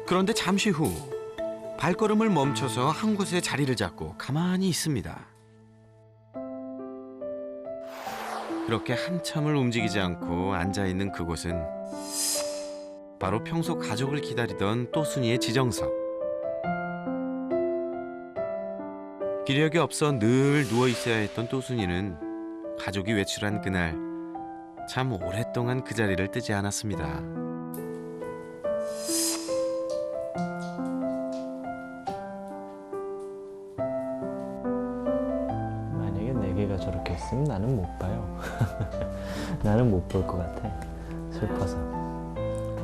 그런데 잠시 후 발걸음을 멈춰서 한 곳에 자리를 잡고 가만히 있습니다. 그렇게 한참을 움직이지 않고 앉아있는 그곳은 바로 평소 가족을 기다리던 또순이의 지정석. 기력이 없어 늘 누워있어야 했던 또순이는 가족이 외출한 그날 참 오랫동안 그 자리를 뜨지 않았습니다. 만약에 네 개가 저렇게 있으면 나는 못 봐요. 나는 못 볼 것 같아. 슬퍼서.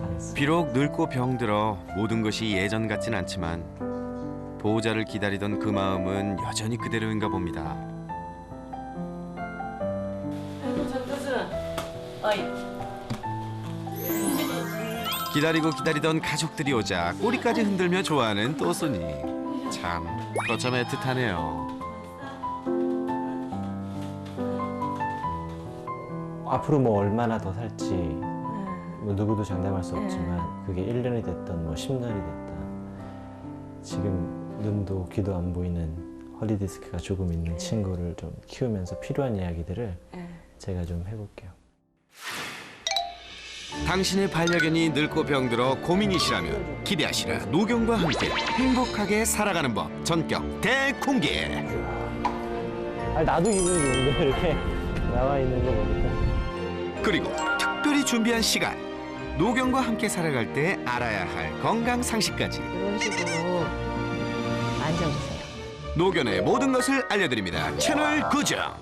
알았어. 비록 늙고 병들어 모든 것이 예전 같진 않지만 보호자를 기다리던 그 마음은 여전히 그대로인가 봅니다. 아이고 전도순. 어이. 기다리던 가족들이 오자 꼬리까지 흔들며 좋아하는 또순이. 참 거참 애틋하네요. 앞으로 뭐 얼마나 더 살지 뭐 누구도 장담할 수 없지만 그게 1년이 됐던 뭐 10년이 됐던 지금 눈도 귀도 안 보이는 허리디스크가 조금 있는 친구를 좀 키우면서 필요한 이야기들을 제가 좀 해볼게요. 당신의 반려견이 늙고 병들어 고민이시라면 기대하시라. 노경과 함께 행복하게 살아가는 법 전격 대공개. 아니 나도 기분이 좋은데 이렇게 나와 있는 거 보니까. 그리고 특별히 준비한 시간. 노경과 함께 살아갈 때 알아야 할 건강 상식까지. 이런 식으로 앉아보세요. 노견의 모든 것을 알려드립니다. 채널 고정.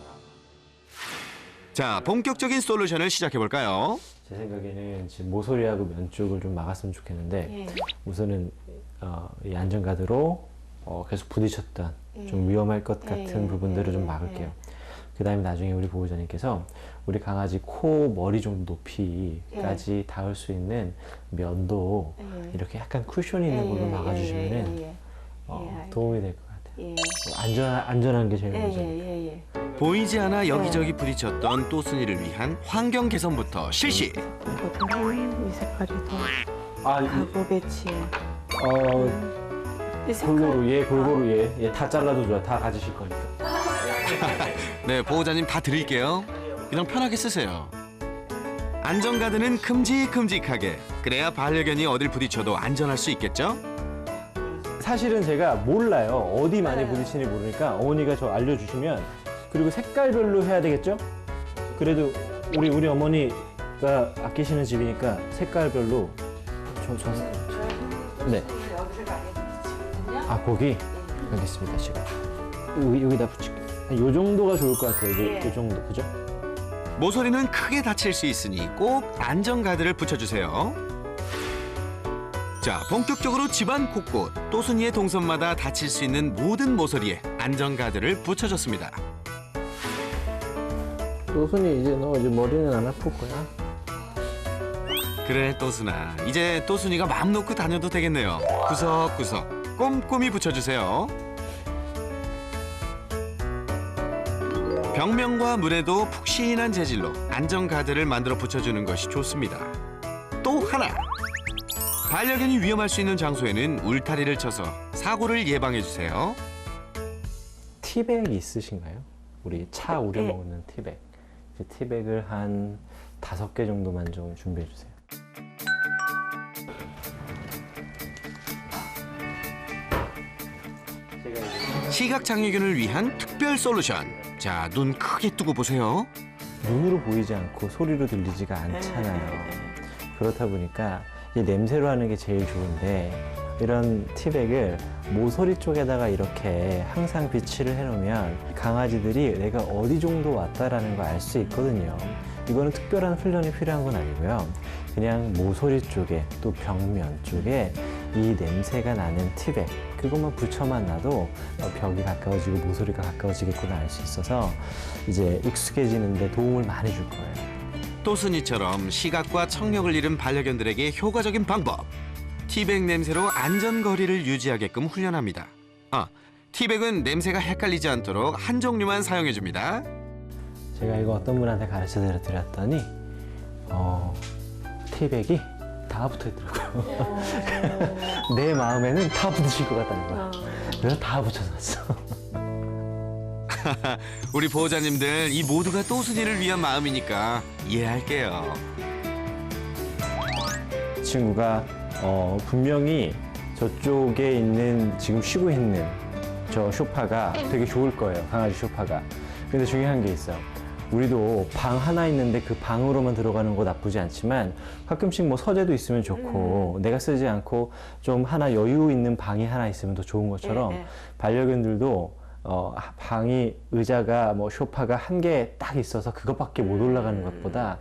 자, 본격적인 솔루션을 시작해볼까요? 제 생각에는 지금 모서리하고 면 쪽을 좀 막았으면 좋겠는데 우선은 이 안전가드로 계속 부딪혔던 좀 위험할 것 같은 부분들을 좀 막을게요. 그 다음에 나중에 우리 보호자님께서 우리 강아지 코, 머리 정도 높이까지 닿을 수 있는 면도 이렇게 약간 쿠션이 있는 걸로 막아주시면 도움이 될 것 같아요. 안전한 게 제일 먼저. 보이지 않아 여기저기 부딪혔던 또순이를 위한 환경 개선부터 실시. 보통 이 색깔이 더 아, 가구 배치에. 이 색깔. 골고루 얘 다 잘라도 좋아. 다 가지실 거니까. 네, 보호자님 다 드릴게요. 그냥 편하게 쓰세요. 안전가드는 큼직큼직하게. 그래야 반려견이 어딜 부딪혀도 안전할 수 있겠죠? 사실은 제가 몰라요. 어디 많이 부딪히는지 모르니까 어머니가 저 알려주시면 그리고 색깔별로 해야 되겠죠? 그래도 우리 어머니가 아끼시는 집이니까 색깔별로 네. 아 거기 알겠습니다. 제가 여기다 붙일게요. 요 정도가 좋을 것 같아요. 요 정도 그죠? 모서리는 크게 다칠 수 있으니 꼭 안전가드를 붙여주세요. 자, 본격적으로 집안 곳곳 또순이의 동선마다 다칠 수 있는 모든 모서리에 안전가드를 붙여줬습니다. 또순이 이제 너 이제 머리는 안 아플 거야. 그래, 또순아. 이제 또순이가 마음 놓고 다녀도 되겠네요. 구석구석 꼼꼼히 붙여주세요. 벽면과 문에도 푹신한 재질로 안전가드를 만들어 붙여주는 것이 좋습니다. 또 하나! 반려견이 위험할 수 있는 장소에는 울타리를 쳐서 사고를 예방해주세요. 티백 있으신가요? 우리 차 우려 먹는 티백. 그 티백을 한 5개 정도만 좀 준비해 주세요. 시각장애견을 위한 특별 솔루션. 자, 눈 크게 뜨고 보세요. 눈으로 보이지 않고 소리로 들리지가 않잖아요. 그렇다 보니까 이 냄새로 하는 게 제일 좋은데 이런 티백을 모서리 쪽에다가 이렇게 항상 비치를 해놓으면 강아지들이 내가 어디 정도 왔다라는 걸 알 수 있거든요. 이거는 특별한 훈련이 필요한 건 아니고요. 그냥 모서리 쪽에 또 벽면 쪽에 이 냄새가 나는 티백 그것만 붙여만 놔도 벽이 가까워지고 모서리가 가까워지겠구나 알 수 있어서 이제 익숙해지는데 도움을 많이 줄 거예요. 또순이처럼 시각과 청력을 잃은 반려견들에게 효과적인 방법. 티백 냄새로 안전거리를 유지하게끔 훈련합니다. 티백은 냄새가 헷갈리지 않도록 한 종류만 사용해줍니다. 제가 이거 어떤 분한테 가르쳐 드렸더니 티백이 다 다 붙어 있더라고요. 내 마음에는 다 붙으실 것 같다는 거야. 그래서 다 붙여놨어. 우리 보호자님들 이 모두가 또순이를 위한 마음이니까 이해할게요. 친구가 분명히 저쪽에 있는 지금 쉬고 있는 저 소파가 되게 좋을 거예요. 강아지 소파가. 근데 중요한 게 있어요. 우리도 방 하나 있는데 그 방으로만 들어가는 거 나쁘지 않지만 가끔씩 뭐 서재도 있으면 좋고 내가 쓰지 않고 좀 하나 여유 있는 방이 하나 있으면 더 좋은 것처럼 반려견들도 방이 의자가 뭐 소파가 한 개 딱 있어서 그것밖에 못 올라가는 것보다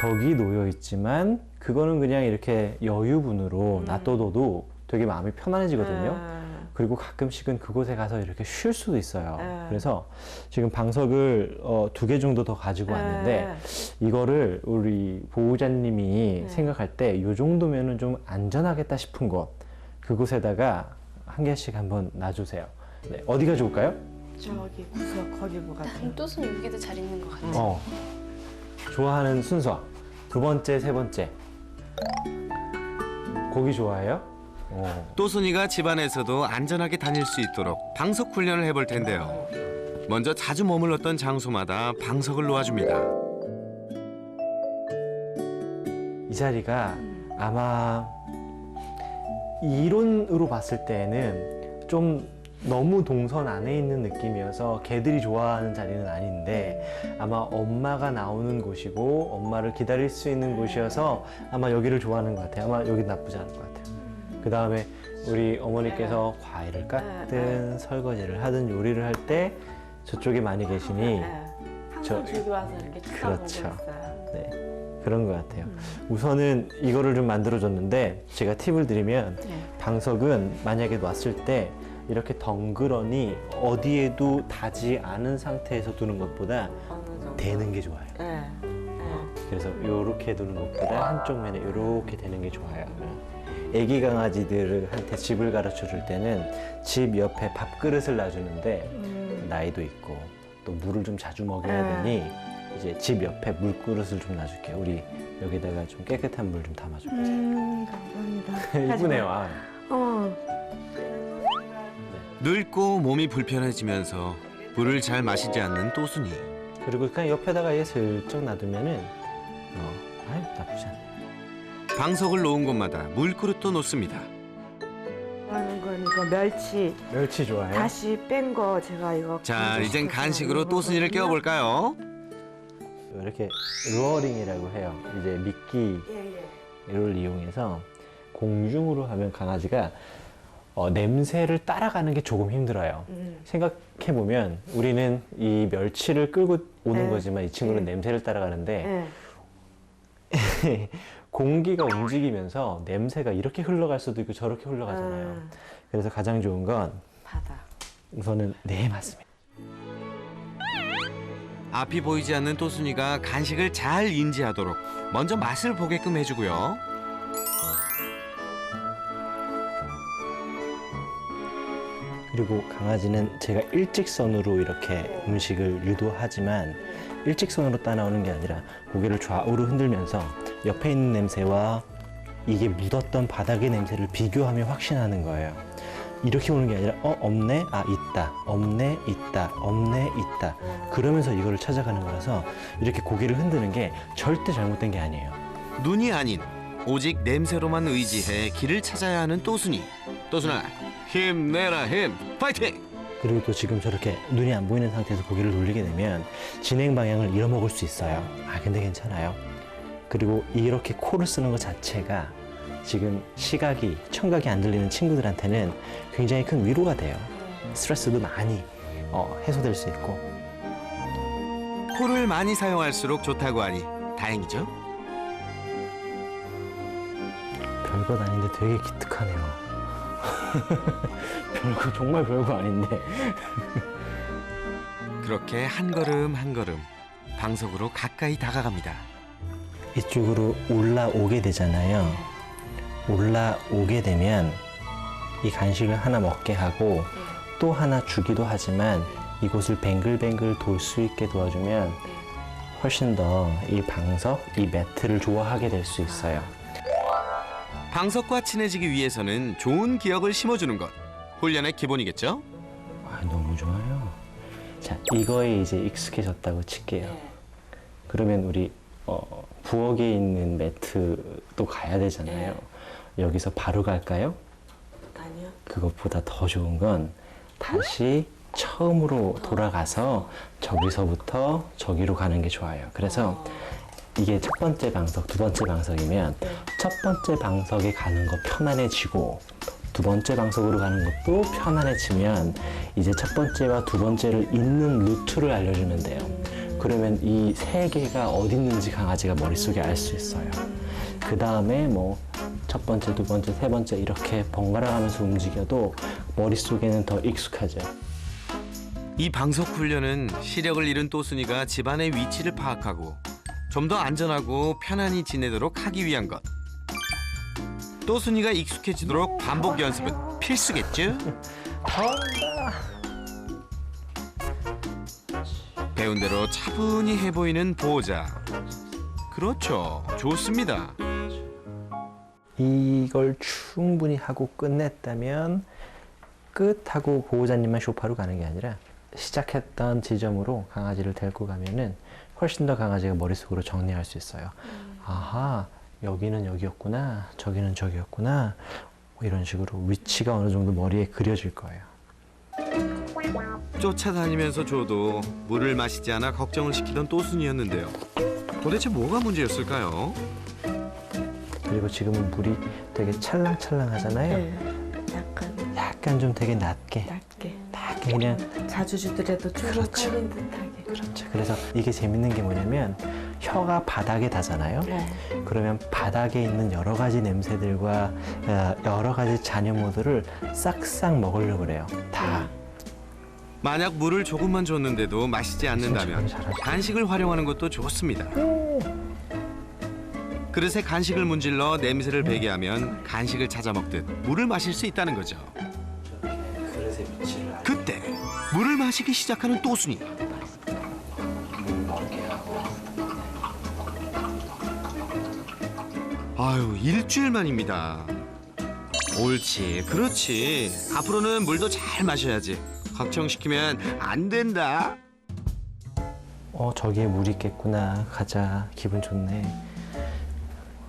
저기 놓여 있지만 그거는 그냥 이렇게 여유분으로 놔둬둬도 되게 마음이 편안해지거든요. 그리고 가끔씩은 그곳에 가서 이렇게 쉴 수도 있어요. 그래서 지금 방석을 2개 정도 더 가지고 왔는데 이거를 우리 보호자님이 생각할 때 이 정도면은 좀 안전하겠다 싶은 곳 그곳에다가 한 개씩 한번 놔주세요. 네, 어디가 좋을까요? 저기 구석 거기 뭐 같아요. 또순이 여기도 잘 있는 것 같아. 좋아하는 순서 두 번째, 세 번째 고기 좋아해요? 또순이가 집안에서도 안전하게 다닐 수 있도록 방석 훈련을 해볼 텐데요. 먼저 자주 머물렀던 장소마다 방석을 놓아줍니다. 이 자리가 아마 이론으로 봤을 때는 좀 너무 동선 안에 있는 느낌이어서 개들이 좋아하는 자리는 아닌데 아마 엄마가 나오는 곳이고 엄마를 기다릴 수 있는 곳이어서 아마 여기를 좋아하는 것 같아요. 아마 여기 나쁘지 않을 것 같아요. 그 다음에 우리 어머니께서 과일을 깎든 설거지를 하든 요리를 할 때 저쪽에 많이 계시니 항상 저기 와서 이렇게 쳐다보고 그렇죠. 있어요. 네, 그런 것 같아요. 우선은 이거를 좀 만들어줬는데 제가 팁을 드리면 방석은 만약에 놨을 때 이렇게 덩그러니 어디에도 닿지 않은 상태에서 두는 것보다 대는 게 좋아요. 그래서 이렇게 두는 것보다 한쪽 면에 이렇게 대는 게 좋아요. 애기 강아지들한테 집을 가르쳐 줄 때는 집 옆에 밥그릇을 놔주는데 나이도 있고 또 물을 좀 자주 먹여야 되니 이제 집 옆에 물그릇을 좀 놔줄게요. 우리 여기다가 좀 깨끗한 물 좀 담아줄게요. 감사합니다. 이쁘네요. 아. 늙고 몸이 불편해지면서 물을 잘 마시지 않는 또순이. 그리고 그냥 옆에다가 얘 슬쩍 놔두면은 나쁘지 않아요. 방석을 놓은 곳마다 물그릇도 놓습니다. 하는 건 이거 멸치 멸치 좋아해요? 다시 뺀 거 제가 이거 자, 이젠 간식으로 또순이를 깨워볼까요? 이렇게 루어링이라고 해요. 이제 미끼를 이용해서 공중으로 하면 강아지가 냄새를 따라가는 게 조금 힘들어요. 생각해보면 우리는 이 멸치를 끌고 오는 거지만 이 친구는 냄새를 따라가는데 공기가 움직이면서 냄새가 이렇게 흘러갈 수도 있고 저렇게 흘러가잖아요. 그래서 가장 좋은 건 바다. 우선은 네, 맞습니다. 앞이 보이지 않는 또순이가 간식을 잘 인지하도록 먼저 맛을 보게끔 해주고요. 그리고 강아지는 제가 일직선으로 이렇게 음식을 유도하지만 일직선으로 따라오는 게 아니라 고개를 좌우로 흔들면서 옆에 있는 냄새와 이게 묻었던 바닥의 냄새를 비교하며 확신하는 거예요. 이렇게 오는 게 아니라 없네? 아 있다. 없네? 있다. 없네? 있다. 그러면서 이거를 찾아가는 거라서 이렇게 고개를 흔드는 게 절대 잘못된 게 아니에요. 눈이 아닌 오직 냄새로만 의지해 길을 찾아야 하는 또순이. 또순아, 힘내라 힘! 파이팅! 그리고 또 지금 저렇게 눈이 안 보이는 상태에서 고개를 돌리게 되면 진행 방향을 잃어먹을 수 있어요. 근데 괜찮아요. 그리고 이렇게 코를 쓰는 것 자체가 지금 시각이, 청각이 안 들리는 친구들한테는 굉장히 큰 위로가 돼요. 스트레스도 많이 해소될 수 있고. 코를 많이 사용할수록 좋다고 하니 다행이죠. 별것 아닌데 되게 기특하네요. 별거, 정말 별거 아닌데. 그렇게 한 걸음 한 걸음 방석으로 가까이 다가갑니다. 이쪽으로 올라오게 되잖아요. 올라오게 되면 이 간식을 하나 먹게 하고 또 하나 주기도 하지만 이곳을 뱅글뱅글 돌 수 있게 도와주면 훨씬 더 이 방석, 이 매트를 좋아하게 될 수 있어요. 방석과 친해지기 위해서는 좋은 기억을 심어주는 것. 훈련의 기본이겠죠? 아, 너무 좋아요. 자, 이거에 이제 익숙해졌다고 칠게요. 그러면 우리 부엌에 있는 매트도 가야 되잖아요. 여기서 바로 갈까요? 아니요. 그것보다 더 좋은 건 다시 처음으로 돌아가서 저기서부터 저기로 가는 게 좋아요. 그래서 이게 첫 번째 방석, 두 번째 방석이면 첫 번째 방석에 가는 거 편안해지고 두 번째 방석으로 가는 것도 편안해지면 이제 첫 번째와 두 번째를 잇는 루트를 알려주면 돼요. 그러면 이 세 개가 어디 있는지 강아지가 머릿속에 알 수 있어요. 그 다음에 뭐 첫 번째, 두 번째, 세 번째 이렇게 번갈아 가면서 움직여도 머릿속에는 더 익숙하죠. 이 방석 훈련은 시력을 잃은 또순이가 집안의 위치를 파악하고 좀 더 안전하고 편안히 지내도록 하기 위한 것. 또순이가 익숙해지도록 반복 연습은 필수겠죠? 배운 대로 차분히 해보이는 보호자. 그렇죠. 좋습니다. 이걸 충분히 하고 끝냈다면 끝하고 보호자님만 소파로 가는 게 아니라 시작했던 지점으로 강아지를 데리고 가면은 훨씬 더 강아지가 머릿속으로 정리할 수 있어요. 아하, 여기는 여기였구나, 저기는 저기였구나. 뭐 이런 식으로 위치가 어느 정도 머리에 그려질 거예요. 쫓아다니면서 줘도 물을 마시지 않아 걱정을 시키던 또순이였는데요. 도대체 뭐가 문제였을까요? 그리고 지금은 물이 되게 찰랑찰랑하잖아요. 네. 약간 좀 되게 낮게, 낮게. 그냥 자주 주더라도 초록하긴 듯하게. 그렇죠. 그래서 이게 재밌는 게 뭐냐면 혀가 바닥에 닿잖아요. 네. 그러면 바닥에 있는 여러 가지 냄새들과 여러 가지 잔여물들을 싹싹 먹으려고 그래요. 다. 만약 물을 조금만 줬는데도 마시지 않는다면 진짜 잘하시네. 간식을 활용하는 것도 좋습니다. 그릇에 간식을 문질러 냄새를 배게 하면 간식을 찾아 먹듯 물을 마실 수 있다는 거죠. 그릇의 위치를 알고 그때 물을 마시기 시작하는 또순이. 아유, 일주일 만입니다. 옳지, 그렇지. 앞으로는 물도 잘 마셔야지. 걱정시키면 안 된다. 저기에 물이 있겠구나. 가자. 기분 좋네.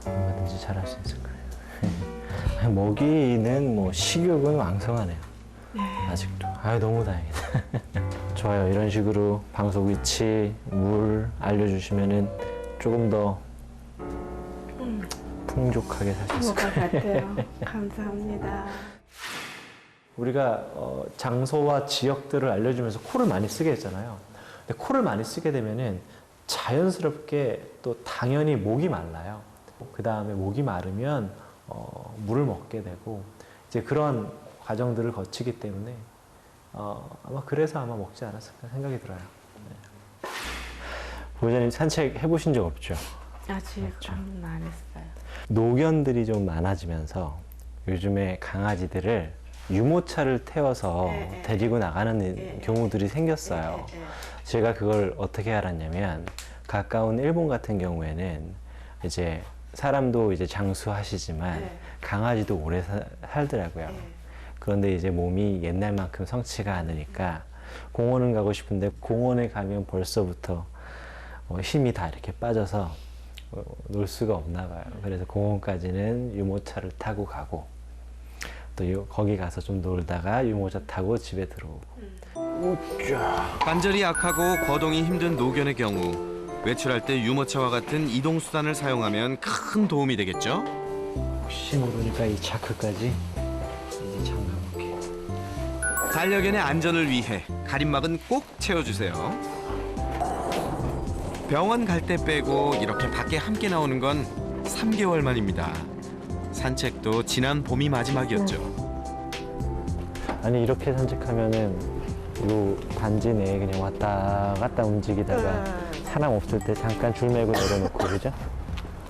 얼마든지 잘할 수 있을 거예요. 먹이는 뭐 식욕은 왕성하네요. 아직도. 아유, 너무 다행이다. 좋아요. 이런 식으로 방석 위치, 물 알려주시면은 조금 더 풍족하게 살 수 있을 뭐가 거예요. 같아요. 감사합니다. 우리가 장소와 지역들을 알려주면서 코를 많이 쓰게 했잖아요. 근데 코를 많이 쓰게 되면은 자연스럽게 또 당연히 목이 말라요. 그 다음에 목이 마르면 물을 먹게 되고 이제 그런 과정들을 거치기 때문에 아마 그래서 아마 먹지 않았을까 생각이 들어요. 네. 보호자님 산책 해보신 적 없죠? 아직 그렇죠. 한 번도 안 했어요. 노견들이 좀 많아지면서 요즘에 강아지들을 유모차를 태워서 데리고 나가는 경우들이 생겼어요. 제가 그걸 어떻게 알았냐면 가까운 일본 같은 경우에는 이제 사람도 이제 장수하시지만 강아지도 오래 살더라고요. 그런데 이제 몸이 옛날만큼 성치가 않으니까 공원은 가고 싶은데 공원에 가면 벌써부터 힘이 다 이렇게 빠져서 놀 수가 없나 봐요. 그래서 공원까지는 유모차를 타고 가고 또 거기 가서 좀 놀다가 유모차 타고 집에 들어오고. 관절이 약하고 거동이 힘든 노견의 경우 외출할 때 유모차와 같은 이동 수단을 사용하면 큰 도움이 되겠죠. 혹시 모르니까 이 자크까지 이제 잠가볼게요. 반려견의 안전을 위해 가림막은 꼭 채워주세요. 병원 갈 때 빼고 이렇게 밖에 함께 나오는 건 3개월 만입니다. 산책도 지난 봄이 마지막이었죠. 아니 이렇게 산책하면은 요 단지 내에 그냥 왔다 갔다 움직이다가 사람 없을 때 잠깐 줄 매고 내려놓고 그죠?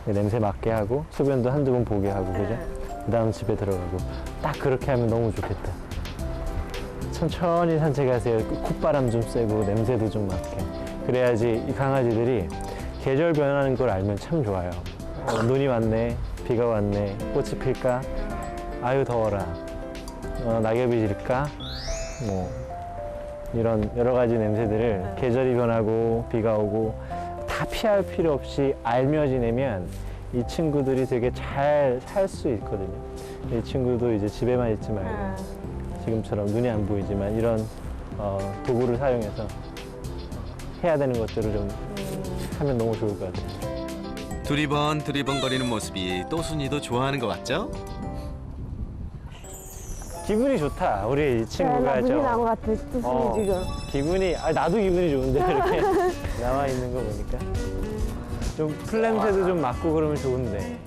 냄새 맡게 하고 소변도 한두 번 보게 하고 그죠? 그 다음 집에 들어가고 딱 그렇게 하면 너무 좋겠다. 천천히 산책하세요. 콧바람 좀 쐬고 냄새도 좀 맡게. 그래야지 이 강아지들이 계절 변하는 걸 알면 참 좋아요. 눈이 왔네. 비가 왔네. 꽃이 필까? 아유 더워라. 낙엽이 질까? 뭐 이런 여러 가지 냄새들을 계절이 변하고 비가 오고 다 피할 필요 없이 알며 지내면 이 친구들이 되게 잘 살 수 있거든요. 이 친구도 이제 집에만 있지 말고 지금처럼 눈이 안 보이지만 이런 도구를 사용해서 해야 되는 것들을 좀 하면 너무 좋을 것 같아요. 두리번거리는 모습이 또순이도 좋아하는 것 같죠? 기분이 좋다. 우리 이 친구가 눈이 나온 것 같아. 뜻이 지금. 기분이 나도 기분이 좋은데 이렇게 나와 있는 거 보니까 좀 풀냄새도 좀 맡고 그러면 좋은데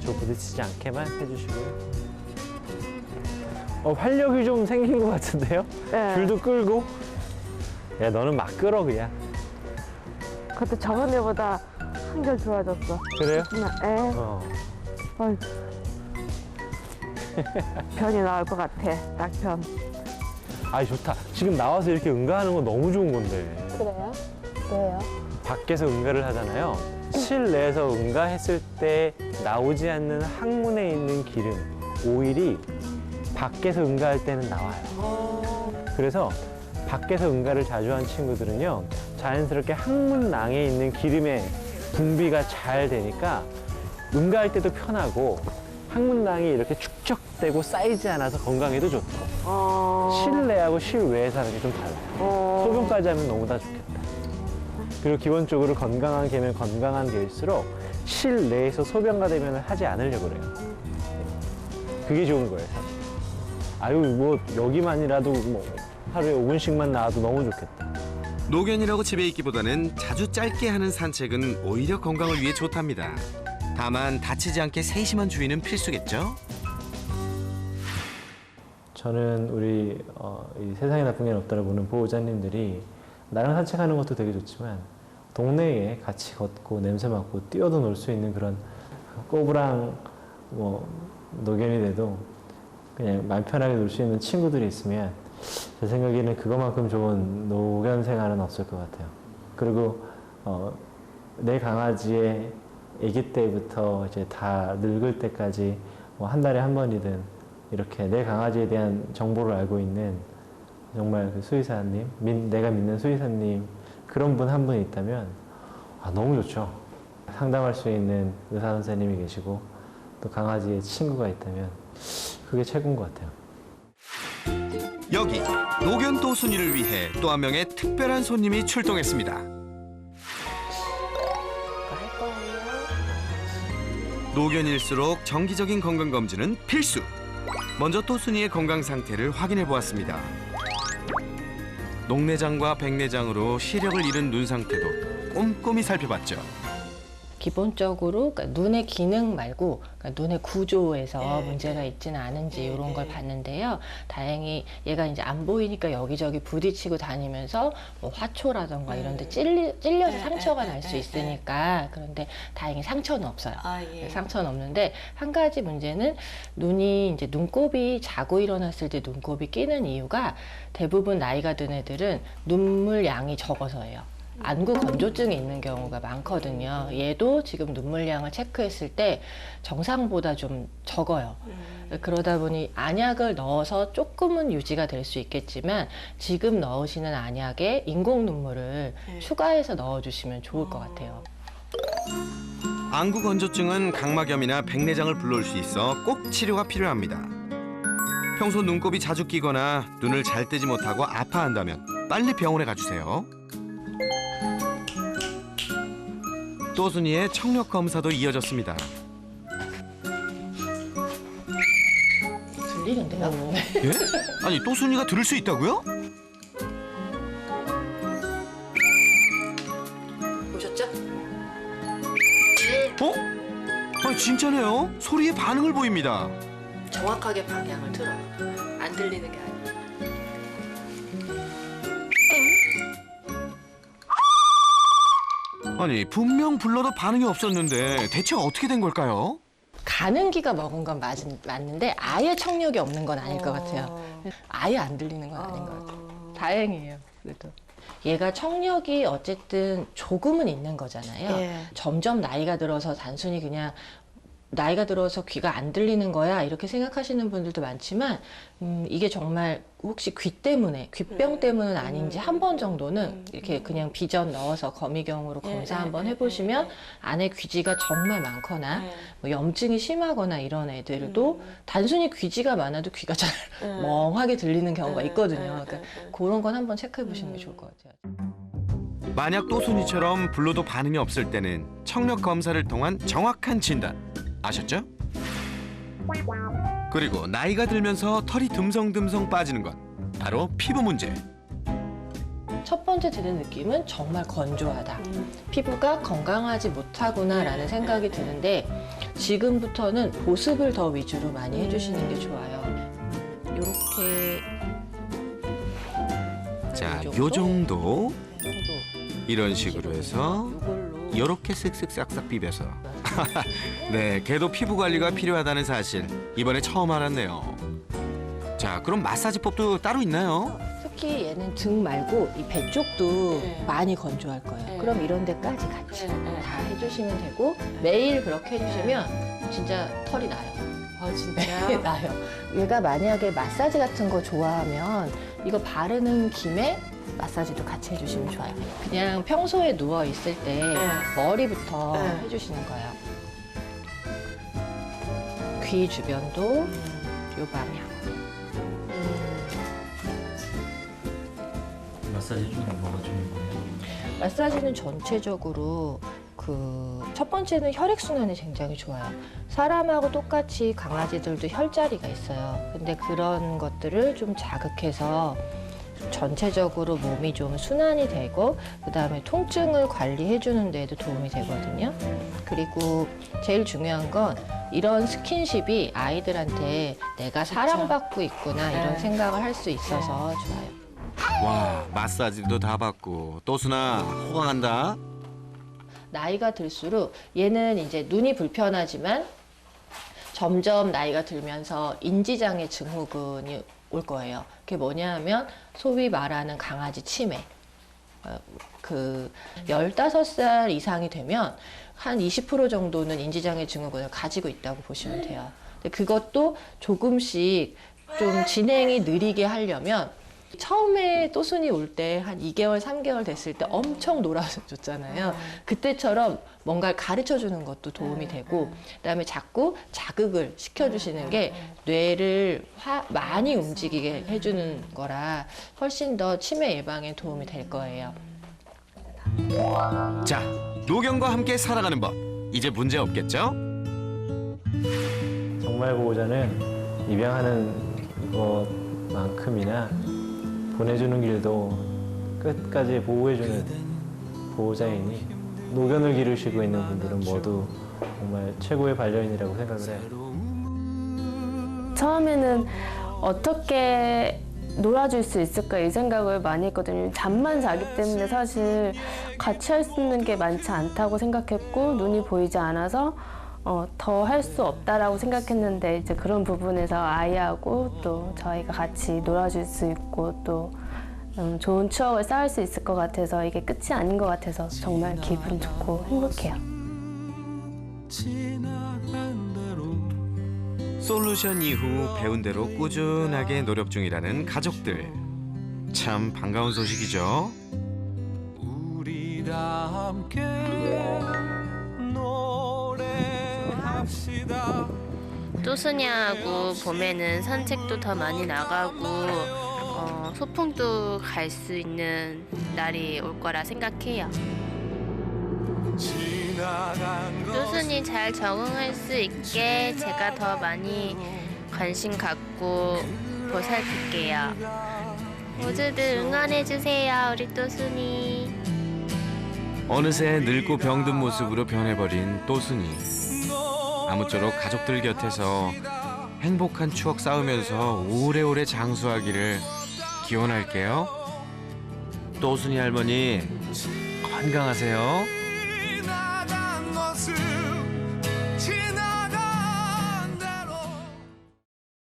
저 부딪히지 않게만 해주시고요. 활력이 좀 생긴 것 같은데요? 네. 줄도 끌고. 야 너는 막 끌어 그냥. 그것도 저번에보다 한결 좋아졌어. 그래요? 에. 어. 변이 나올 것 같아. 딱 변. 아 좋다. 지금 나와서 이렇게 응가하는 건 너무 좋은 건데. 그래요? 왜요? 밖에서 응가를 하잖아요. 실내에서 응가했을 때 나오지 않는 항문에 있는 기름, 오일이 밖에서 응가할 때는 나와요. 그래서 밖에서 응가를 자주 한 친구들은요, 자연스럽게 항문낭에 있는 기름의 분비가 잘 되니까 응가할 때도 편하고 항문낭이 이렇게 축적되고 쌓이지 않아서 건강에도 좋고 실내하고 실외에서 하는 게 좀 달라요. 소변까지 하면 너무 다 좋겠다. 그리고 기본적으로 건강한 개면 건강한 개일수록 실내에서 소변 가대면을 하지 않으려고 그래요. 그게 좋은 거예요, 사실. 아유, 뭐 여기만이라도 뭐 하루에 5분씩만 나와도 너무 좋겠다. 노견이라고 집에 있기보다는 자주 짧게 하는 산책은 오히려 건강을 위해 좋답니다. 다만 다치지 않게 세심한 주의는 필수겠죠? 저는 우리 이 세상에 나쁜 게 없다고 보는 보호자님들이 나랑 산책하는 것도 되게 좋지만 동네에 같이 걷고 냄새 맡고 뛰어도 놀 수 있는 그런 꼬부랑 뭐 노견이 돼도 그냥 마음 편하게 놀 수 있는 친구들이 있으면 제 생각에는 그것만큼 좋은 노견 생활은 없을 것 같아요. 그리고 내 강아지의 아기 때부터 이제 다 늙을 때까지 뭐 한 달에 한 번이든 이렇게 내 강아지에 대한 정보를 알고 있는 정말 그 수의사님, 내가 믿는 수의사님 그런 분 한 분 있다면 너무 좋죠. 상담할 수 있는 의사 선생님이 계시고 또 강아지의 친구가 있다면 그게 최고인 것 같아요. 여기 노견 또순이를 위해 또 한 명의 특별한 손님이 출동했습니다. 노견일수록 정기적인 건강검진은 필수. 먼저 또순이의 건강 상태를 확인해 보았습니다. 녹내장과 백내장으로 시력을 잃은 눈 상태도 꼼꼼히 살펴봤죠. 기본적으로 그러니까 눈의 기능 말고 그러니까 눈의 구조에서 문제가 있지는 않은지 이런 걸 봤는데요. 다행히 얘가 이제 안 보이니까 여기저기 부딪히고 다니면서 뭐 화초라던가 이런 데 찔려서 상처가 날 수 있으니까 그런데 다행히 상처는 없어요. 상처는 없는데 한 가지 문제는 눈이 이제 눈곱이 자고 일어났을 때 눈곱이 끼는 이유가 대부분 나이가 든 애들은 눈물 양이 적어서예요. 안구 건조증이 있는 경우가 많거든요. 얘도 지금 눈물량을 체크했을 때 정상보다 좀 적어요. 그러다 보니 안약을 넣어서 조금은 유지가 될 수 있겠지만 지금 넣으시는 안약에 인공 눈물을 추가해서 넣어주시면 좋을 것 같아요. 안구 건조증은 각막염이나 백내장을 불러올 수 있어 꼭 치료가 필요합니다. 평소 눈곱이 자주 끼거나 눈을 잘 뜨지 못하고 아파한다면 빨리 병원에 가주세요. 또순이의 청력 검사도 이어졌습니다. 들리는데요? 예? 아니 또순이가 들을 수 있다고요? 보셨죠? 아니 진짜네요. 소리에 반응을 보입니다. 정확하게 방향을 들어요. 안 들리는 게 아니에요. 아니 분명 불러도 반응이 없었는데 대체 어떻게 된 걸까요? 가는기가 먹은 건 맞는데 아예 청력이 없는 건 아닐 것 같아요. 아예 안 들리는 건 아닌 것 같아요. 다행이에요. 그래도 얘가 청력이 어쨌든 조금은 있는 거잖아요. 예. 점점 나이가 들어서 단순히 그냥 나이가 들어서 귀가 안 들리는 거야 이렇게 생각하시는 분들도 많지만 이게 정말 혹시 귀 때문에 귀병 때문은 아닌지 한 번 정도는 이렇게 그냥 비전 넣어서 거미경으로 검사 한번 해보시면 안에 귀지가 정말 많거나 뭐 염증이 심하거나 이런 애들도 단순히 귀지가 많아도 귀가 잘 멍하게 들리는 경우가 있거든요. 그러니까 그런 건 한번 체크해 보시는 게 좋을 것 같아요. 만약 또순이처럼 불러도 반응이 없을 때는 청력 검사를 통한 정확한 진단 아셨죠? 그리고 나이가 들면서 털이 듬성듬성 빠지는 건 바로 피부 문제. 첫 번째 드는 느낌은 정말 건조하다. 피부가 건강하지 못하구나라는 생각이 드는데 지금부터는 보습을 더 위주로 많이 해주시는 게 좋아요. 이렇게 자, 이 요 정도 정도 이런 식으로 해서 이걸로 이렇게 쓱쓱 싹싹 비벼서 네, 걔도 피부 관리가 필요하다는 사실 이번에 처음 알았네요. 자, 그럼 마사지법도 따로 있나요? 특히 얘는 등 말고 이 배 쪽도 네. 많이 건조할 거예요. 네. 그럼 이런 데까지 같이 네. 다 해주시면 되고 매일 그렇게 해주시면 진짜 털이 나요. 아 진짜? 네, 나요. 얘가 만약에 마사지 같은 거 좋아하면 이거 바르는 김에 마사지도 같이 해주시면 좋아요. 그냥 평소에 누워 있을 때 머리부터 네. 해주시는 거예요. 귀 주변도 요 방향. 마사지 중에 뭐가 좋은 거예요? 마사지는 전체적으로 첫 번째는 혈액순환이 굉장히 좋아요. 사람하고 똑같이 강아지들도 혈자리가 있어요. 근데 그런 것들을 좀 자극해서 전체적으로 몸이 좀 순환이 되고 그다음에 통증을 관리해 주는 데에도 도움이 되거든요. 그리고 제일 중요한 건 이런 스킨십이 아이들한테 내가 사랑받고 있구나 이런 생각을 할 수 있어서 좋아요. 와, 마사지도 다 받고 또순아 호강한다. 나이가 들수록 얘는 이제 눈이 불편하지만 점점 나이가 들면서 인지장애 증후군이 올 거예요. 그게 뭐냐 하면 소위 말하는 강아지 치매. 15살 이상이 되면 한 20% 정도는 인지장애 증후군을 가지고 있다고 보시면 돼요. 근데 그것도 조금씩 좀 진행이 느리게 하려면 처음에 또순이 올 때 한 2개월, 3개월 됐을 때 엄청 놀아줬잖아요. 그때처럼 뭔가를 가르쳐 주는 것도 도움이 되고 그다음에 자꾸 자극을 시켜주시는 게 뇌를 많이 움직이게 해주는 거라 훨씬 더 치매 예방에 도움이 될 거예요. 자, 노경과 함께 살아가는 법. 이제 문제 없겠죠? 정말 보호자는 입양하는 것만큼이나 보내주는 길도 끝까지 보호해주는 보호자이니 노견을 기르시고 있는 분들은 모두 정말 최고의 반려인이라고 생각을 해요. 처음에는 어떻게 놀아줄 수 있을까 이 생각을 많이 했거든요. 잠만 자기 때문에 사실 같이 할 수 있는 게 많지 않다고 생각했고 눈이 보이지 않아서 더 할 수 없다라고 생각했는데 이제 그런 부분에서 아이하고 또 저희가 같이 놀아줄 수 있고 또 좋은 추억을 쌓을 수 있을 것 같아서 이게 끝이 아닌 것 같아서 정말 기분 좋고 행복해요. 솔루션 이후 배운 대로 꾸준하게 노력 중이라는 가족들. 참 반가운 소식이죠. 우리 다 함께 노래합시다. 또순이하고 봄에는 산책도 더 많이 나가고 소풍도 갈 수 있는 날이 올 거라 생각해요. 또순이 잘 적응할 수 있게 제가 더 많이 관심 갖고 보살필게요. 모두들 응원해주세요, 우리 또순이. 어느새 늙고 병든 모습으로 변해버린 또순이. 아무쪼록 가족들 곁에서 행복한 추억 쌓으면서 오래오래 장수하기를 기원할게요. 또순이 할머니 건강하세요. 나간 모습